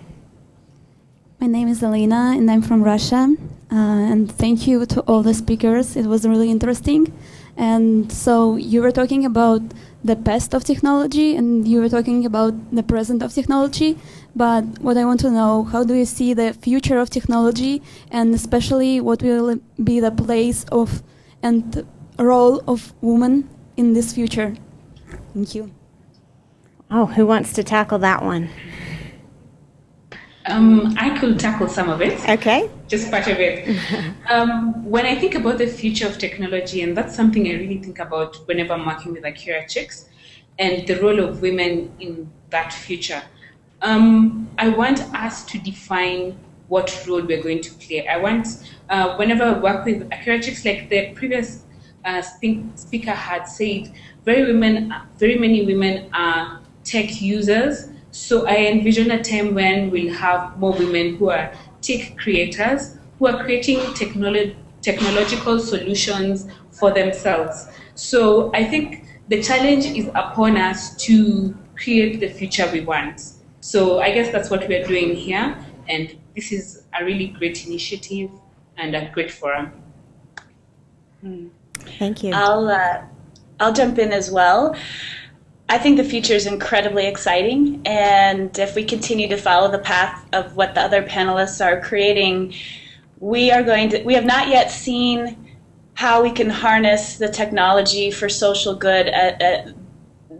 My name is Alina, and I'm from Russia. And thank you to all the speakers. It was really interesting. And so you were talking about the past of technology, and you were talking about the present of technology. But what I want to know, how do you see the future of technology, and especially what will be the place of and role of women in this future? Thank you. Oh, who wants to tackle that one? I could tackle some of it. Okay. Just part of it. When I think about the future of technology, and that's something I really think about whenever I'm working with Akira Chicks, and the role of women in that future. I want us to define what role we're going to play. I want, whenever I work with Akira Chicks, like the previous speaker had said, very many women are tech users. So I envision a time when we'll have more women who are tech creators, who are creating technological solutions for themselves. So I think the challenge is upon us to create the future we want. So I guess that's what we're doing here, and this is a really great initiative and a great forum. Thank you. I'll jump in as well. I think the future is incredibly exciting, and if we continue to follow the path of what the other panelists are creating, we have not yet seen how we can harness the technology for social good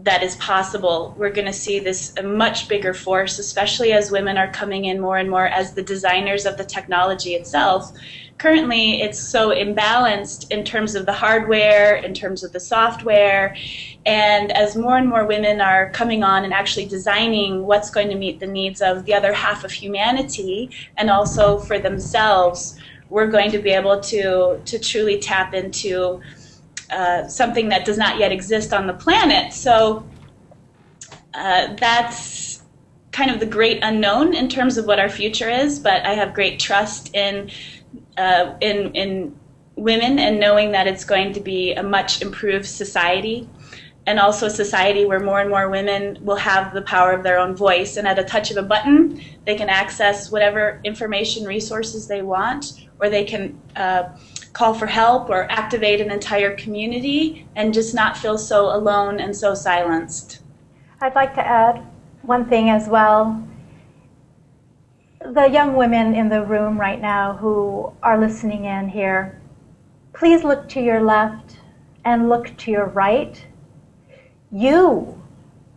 that is possible. We're going to see this a much bigger force, especially as women are coming in more and more as the designers of the technology itself. Currently, it's so imbalanced in terms of the hardware, in terms of the software, and as more and more women are coming on and actually designing what's going to meet the needs of the other half of humanity and also for themselves, we're going to be able to truly tap into something that does not yet exist on the planet. So that's kind of the great unknown in terms of what our future is, but I have great trust in women and knowing that it's going to be a much improved society, and also a society where more and more women will have the power of their own voice, and at a touch of a button they can access whatever information resources they want, or they can call for help or activate an entire community and just not feel so alone and so silenced. I'd like to add one thing as well. The young women in the room right now who are listening in here, please look to your left and look to your right. You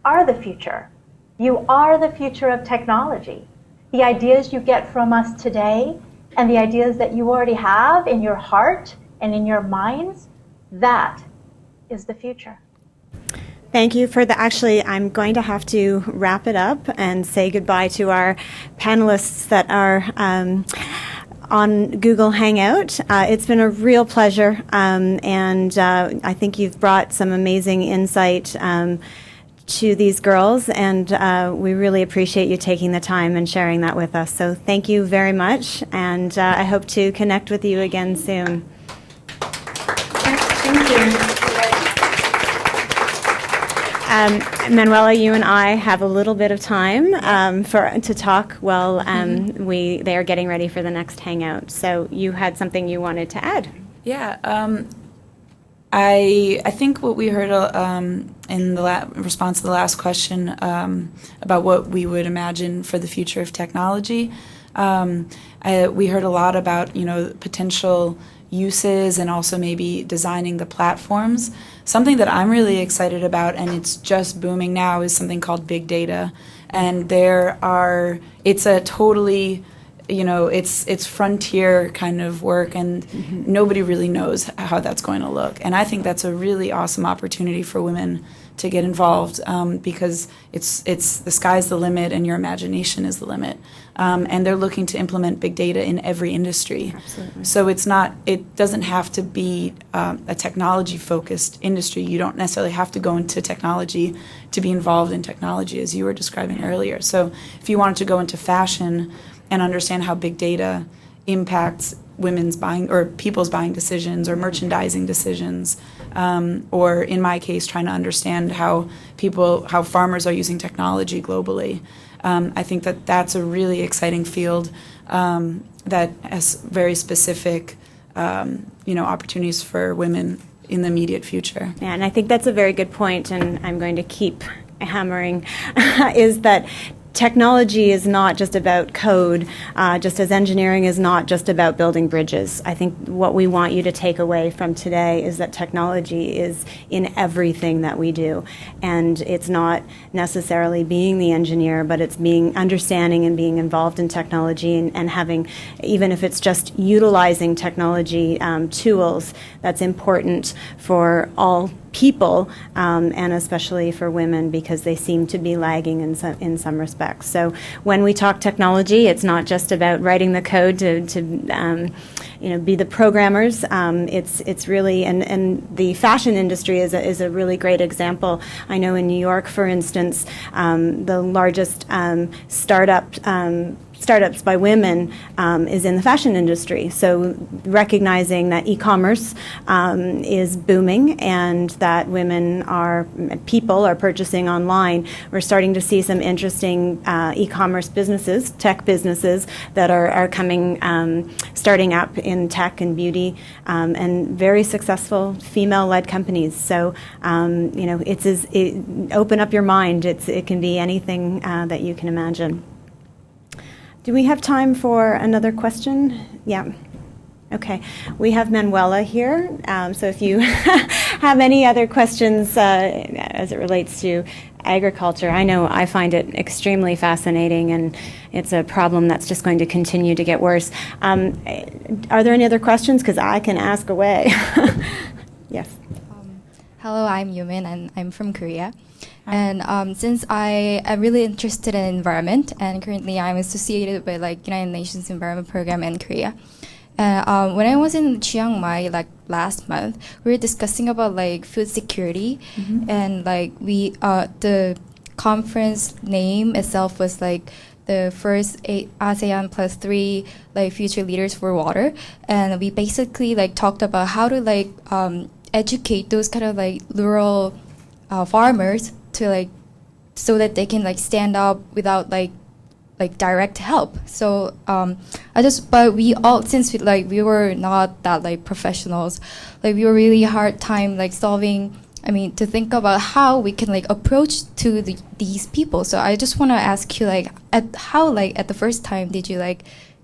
are the future. You are the future of technology. The ideas you get from us today and the ideas that you already have in your heart and in your minds, that is the future. Thank you for the, actually, I'm going to have to wrap it up and say goodbye to our panelists that are on Google Hangout. It's been a real pleasure, and I think you've brought some amazing insight to these girls, and we really appreciate you taking the time and sharing that with us. So thank you very much, and I hope to connect with you again soon. Thank you. Manuela, you and I have a little bit of time to talk while they are getting ready for the next hangout. So you had something you wanted to add? Yeah, I think what we heard in the response to the last question about what we would imagine for the future of technology, we heard a lot about potential uses and also maybe designing the platforms. Something that I'm really excited about, and it's just booming now, is something called big data. And it's a totally, it's frontier kind of work, and nobody really knows how that's going to look. And I think that's a really awesome opportunity for women to get involved, because it's the sky's the limit and your imagination is the limit. And they're looking to implement big data in every industry. Absolutely. So it doesn't have to be a technology-focused industry. You don't necessarily have to go into technology to be involved in technology, as you were describing earlier. So if you wanted to go into fashion and understand how big data impacts women's buying or people's buying decisions or merchandising decisions, or in my case, trying to understand how farmers are using technology globally. I think that's a really exciting field that has very specific, opportunities for women in the immediate future. Yeah, and I think that's a very good point, and I'm going to keep hammering, is that technology is not just about code, just as engineering is not just about building bridges. I think what we want you to take away from today is that technology is in everything that we do. And it's not necessarily being the engineer, but it's understanding and being involved in technology and having, even if it's just utilizing technology tools, that's important for all people, and especially for women, because they seem to be lagging in some respects. So when we talk technology, it's not just about writing the code to be the programmers. It's really, and the fashion industry is a really great example. I know in New York, for instance, the largest startups by women is in the fashion industry. So recognizing that e-commerce is booming and that people are purchasing online, we're starting to see some interesting e-commerce businesses, tech businesses that are coming, starting up in tech and beauty, and very successful female-led companies. So open up your mind. It can be anything that you can imagine. Do we have time for another question? Yeah. Okay. We have Manuela here. So if you have any other questions as it relates to agriculture, I know I find it extremely fascinating, and it's a problem that's just going to continue to get worse. Are there any other questions? Because I can ask away. Yes. Hello, I'm Yumin, and I'm from Korea. And since I am really interested in environment, and currently I'm associated with United Nations Environment Program in Korea. When I was in Chiang Mai last month, we were discussing about food security, and the conference name itself was the first ASEAN +3 future leaders for water, and we basically talked about how to educate those kind of rural farmers to so that they can stand up without direct help. So but we all, since we were not that professionals, we were really hard time solving. I mean, to think about how we can approach to these people. So I just want to ask you at the first time did you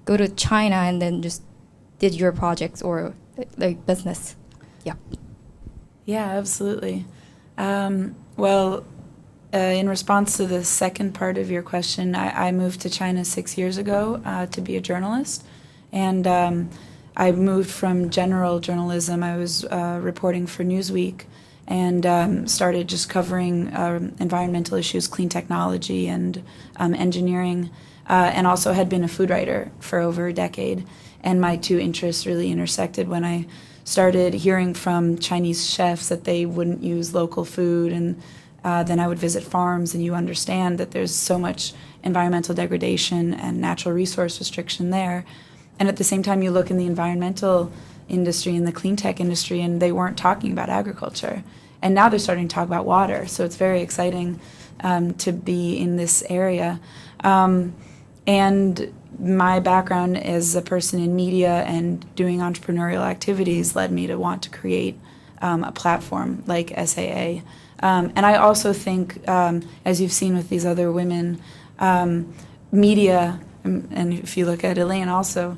go to China and then just did your projects or business? Yeah. Yeah, absolutely. In response to the second part of your question, I moved to China 6 years ago to be a journalist. And I moved from general journalism. I was reporting for Newsweek. and started just covering environmental issues, clean technology, and engineering, and also had been a food writer for over a decade. And my two interests really intersected when I started hearing from Chinese chefs that they wouldn't use local food, and then I would visit farms, and you understand that there's so much environmental degradation and natural resource restriction there. And at the same time, you look in the environmental industry and the clean tech industry, and they weren't talking about agriculture. And now they're starting to talk about water, so it's very exciting to be in this area. And my background as a person in media and doing entrepreneurial activities led me to want to create a platform like SAA. And I also think, as you've seen with these other women, media, and if you look at Elaine also,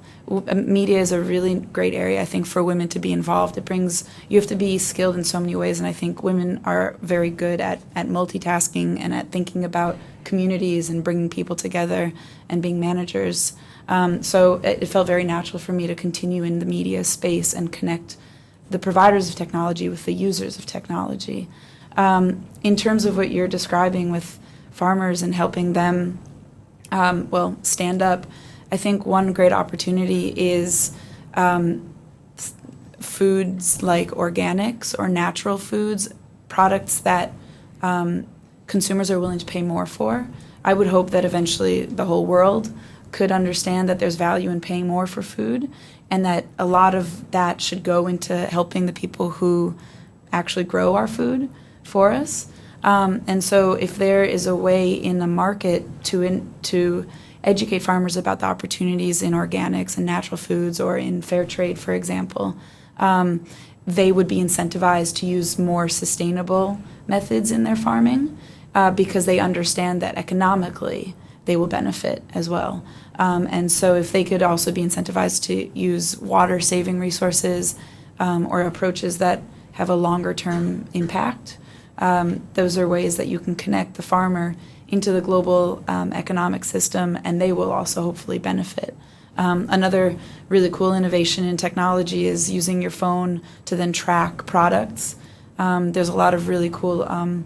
media is a really great area, I think, for women to be involved. You have to be skilled in so many ways, and I think women are very good at multitasking and at thinking about communities and bringing people together and being managers. So it felt very natural for me to continue in the media space and connect the providers of technology with the users of technology. In terms of what you're describing with farmers and helping them stand up, I think one great opportunity is foods like organics or natural foods, products that consumers are willing to pay more for. I would hope that eventually the whole world could understand that there's value in paying more for food, and that a lot of that should go into helping the people who actually grow our food for us. And so if there is a way in the market to educate farmers about the opportunities in organics and natural foods or in fair trade, for example, they would be incentivized to use more sustainable methods in their farming because they understand that economically they will benefit as well. And so if they could also be incentivized to use water-saving resources or approaches that have a longer-term impact, those are ways that you can connect the farmer into the global economic system, and they will also hopefully benefit. Another really cool innovation in technology is using your phone to then track products. There's a lot of really cool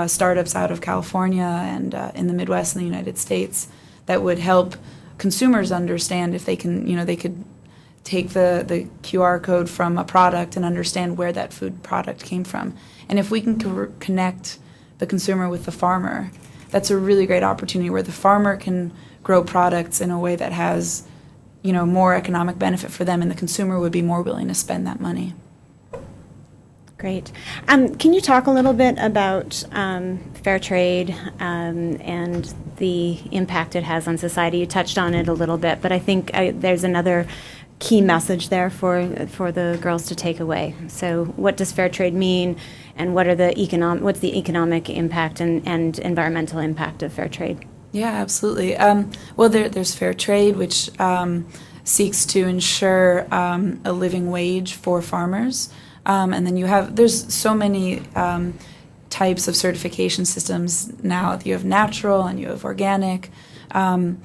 startups out of California and in the Midwest in the United States that would help consumers understand if they can, they could take the QR code from a product and understand where that food product came from. And if we can connect the consumer with the farmer, that's a really great opportunity where the farmer can grow products in a way that has, more economic benefit for them, and the consumer would be more willing to spend that money. Great. Can you talk a little bit about fair trade and the impact it has on society? You touched on it a little bit, but I think there's another key message there for the girls to take away. So what does fair trade mean, and what's the economic impact and environmental impact of fair trade? Yeah, absolutely. There's fair trade, which seeks to ensure a living wage for farmers. And then there's so many types of certification systems now. You have natural and you have organic. And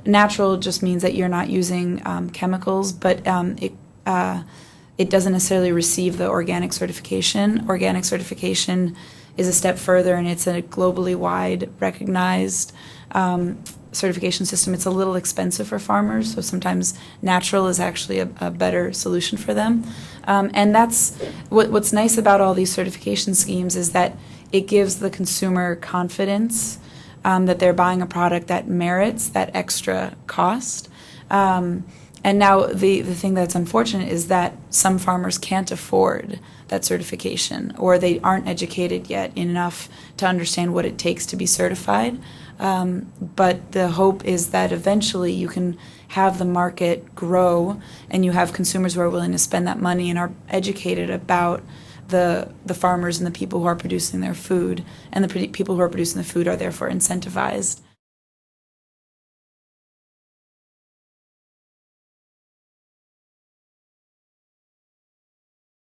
natural just means that you're not using chemicals, but it doesn't necessarily receive the organic certification. Organic certification is a step further, and it's a globally wide recognized certification system. It's a little expensive for farmers, so sometimes natural is actually a better solution for them. And that's what's nice about all these certification schemes is that it gives the consumer confidence that they're buying a product that merits that extra cost. And now the thing that's unfortunate is that some farmers can't afford that certification, or they aren't educated yet enough to understand what it takes to be certified. But the hope is that eventually you can have the market grow and you have consumers who are willing to spend that money and are educated about the farmers and the people who are producing their food, and the people who are producing the food are therefore incentivized